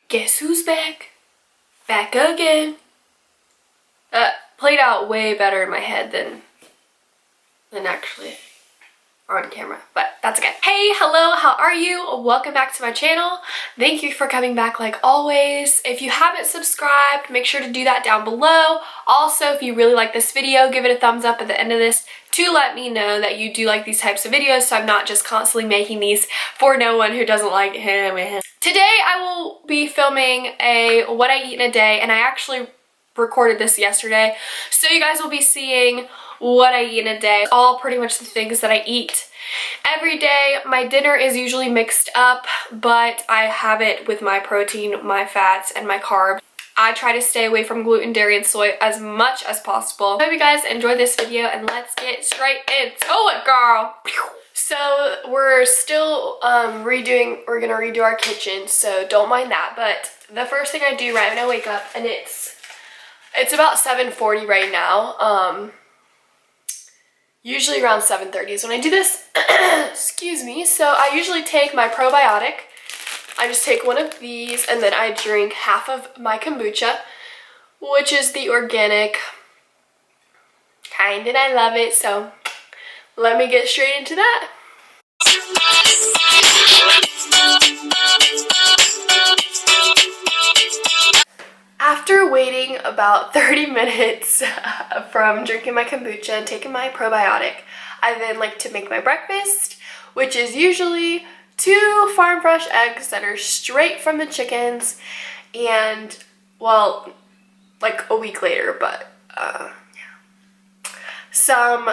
Guess who's back? Back again. That played out way better in my head than actually on camera, but that's okay. Hey, hello, how are you? Welcome back to my channel. Thank you for coming back like always. If you haven't subscribed, make sure to do that down below. Also, if you really like this video, give it a thumbs up at the end of this to let me know that you do like these types of videos, so I'm not just constantly making these for no one who doesn't like him. Today I will be filming a what I eat in a day, and I actually recorded this yesterday, so you guys will be seeing what I eat in a day, all pretty much the things that I eat every day. My dinner is usually mixed up, but I have it with my protein, my fats, and my carbs. I try to stay away from gluten, dairy, and soy as much as possible. I hope you guys enjoy this video, and let's get straight into it, girl. So we're still we're gonna redo our kitchen, so don't mind that. But the first thing I do right when I wake up, and it's about 7:40 right now, usually around 7:30 is when I do this. Excuse me. So I usually take my probiotic. I just take one of these, and then I drink half of my kombucha, which is the organic kind, and I love it. So let me get straight into that. After waiting about 30 minutes from drinking my kombucha and taking my probiotic, I then like to make my breakfast, which is usually 2 farm fresh eggs that are straight from the chickens, and, well, like a week later, but yeah. Some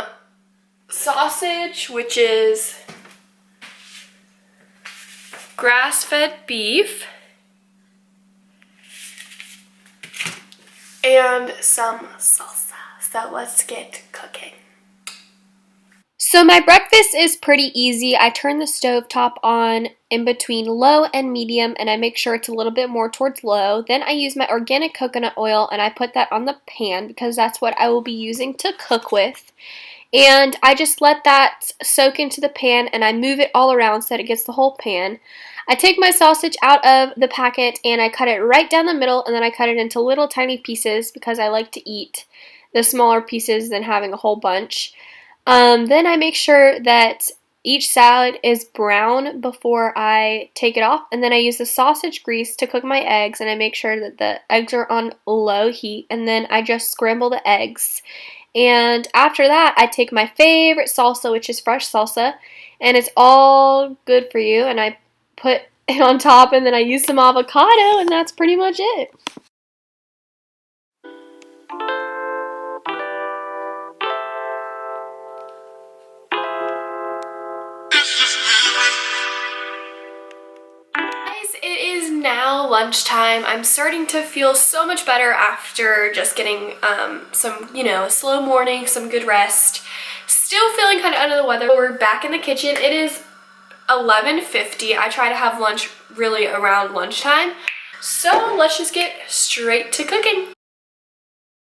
sausage, which is grass-fed beef, and some salsa. So let's get cooking. So my breakfast is pretty easy. I turn the stovetop on in between low and medium, and I make sure it's a little bit more towards low. Then I use my organic coconut oil, and I put that on the pan because that's what I will be using to cook with. And I just let that soak into the pan, and I move it all around so that it gets the whole pan. I take my sausage out of the packet, and I cut it right down the middle, and then I cut it into little tiny pieces because I like to eat the smaller pieces than having a whole bunch. Then I make sure that each salad is brown before I take it off, and then I use the sausage grease to cook my eggs, and I make sure that the eggs are on low heat, and then I just scramble the eggs. And after that, I take my favorite salsa, which is fresh salsa, and it's all good for you, and I put it on top, and then I use some avocado, and that's pretty much it. Guys, it is now lunchtime. I'm starting to feel so much better after just getting some, a slow morning, some good rest. Still feeling kind of under the weather. We're back in the kitchen. It is 11:50. I try to have lunch really around lunchtime. So let's just get straight to cooking.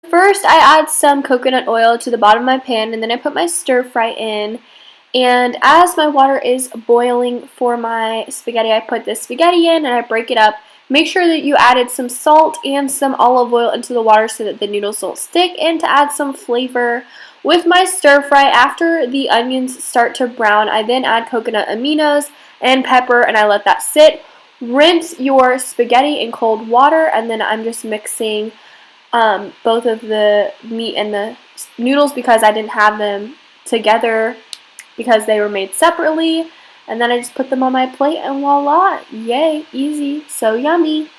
First, I add some coconut oil to the bottom of my pan, and then I put my stir fry in. And as my water is boiling for my spaghetti, I put the spaghetti in and I break it up. Make sure that you added some salt and some olive oil into the water so that the noodles don't stick, and to add some flavor. With my stir fry, after the onions start to brown, I then add coconut aminos and pepper, and I let that sit. Rinse your spaghetti in cold water, and then I'm just mixing both of the meat and the noodles because I didn't have them together because they were made separately. And then I just put them on my plate, and voila! Yay, easy, so yummy.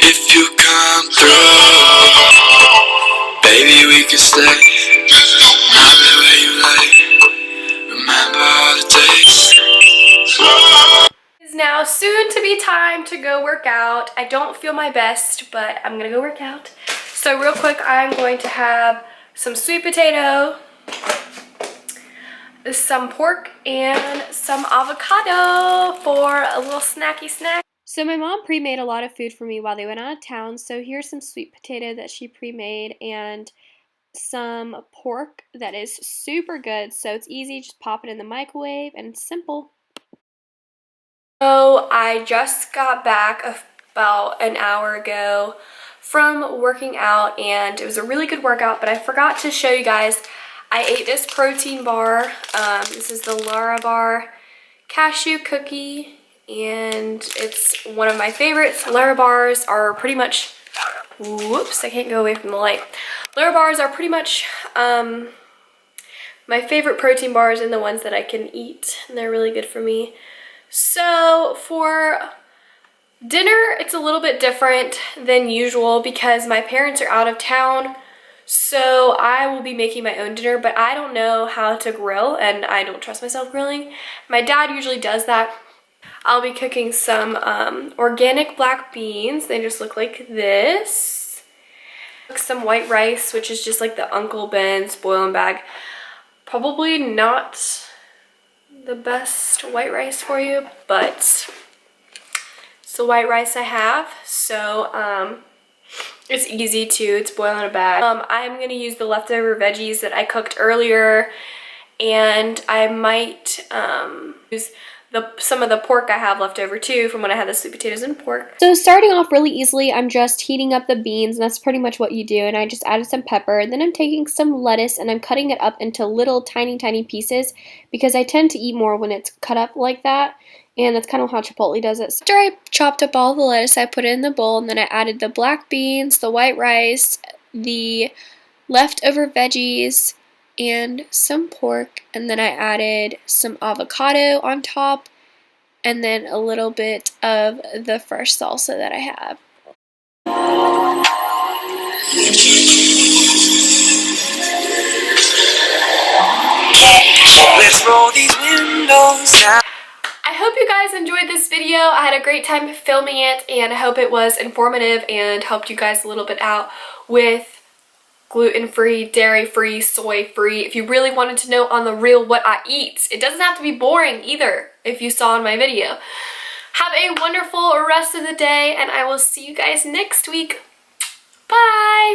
If you come through, baby, we can stay. Love it where you like. Remember all the days. It is now soon to be time to go work out. I don't feel my best, but I'm gonna go work out. So real quick, I'm going to have some sweet potato, some pork, and some avocado for a little snacky snack. So my mom pre-made a lot of food for me while they went out of town. So here's some sweet potato that she pre-made, and some pork that is super good, so it's easy. Just pop it in the microwave and it's simple. So I just got back about an hour ago from working out, and it was a really good workout, but I forgot to show you guys. I ate this protein bar. This is the Lara Bar cashew cookie, and it's one of my favorites. Lara bars are pretty much, whoops, I can't go away from the light. Lara bars are pretty much my favorite protein bars and the ones that I can eat, and they're really good for me. So for dinner, it's a little bit different than usual because my parents are out of town. So I will be making my own dinner, but I don't know how to grill and I don't trust myself grilling. My dad usually does that. I'll be cooking some organic black beans. They just look like this. Some white rice, which is just like the Uncle Ben's boil and bag. Probably not the best white rice for you, but it's the white rice I have. So it's easy too. It's boiled in a bag. I'm gonna use the leftover veggies that I cooked earlier, and I might use some of the pork I have left over too from when I had the sweet potatoes and pork. So starting off really easily, I'm just heating up the beans, and that's pretty much what you do. And I just added some pepper, and then I'm taking some lettuce and I'm cutting it up into little tiny pieces because I tend to eat more when it's cut up like that. And that's kind of how Chipotle does it. So after I chopped up all the lettuce, I put it in the bowl, and then I added the black beans, the white rice, the leftover veggies, and some pork, and then I added some avocado on top, and then a little bit of the fresh salsa that I have. Let's roll these windows down. I hope you guys enjoyed this video. I had a great time filming it, and I hope it was informative and helped you guys a little bit out with gluten-free, dairy-free, soy-free. If you really wanted to know on the real what I eat, it doesn't have to be boring either if you saw in my video. Have a wonderful rest of the day, and I will see you guys next week. Bye!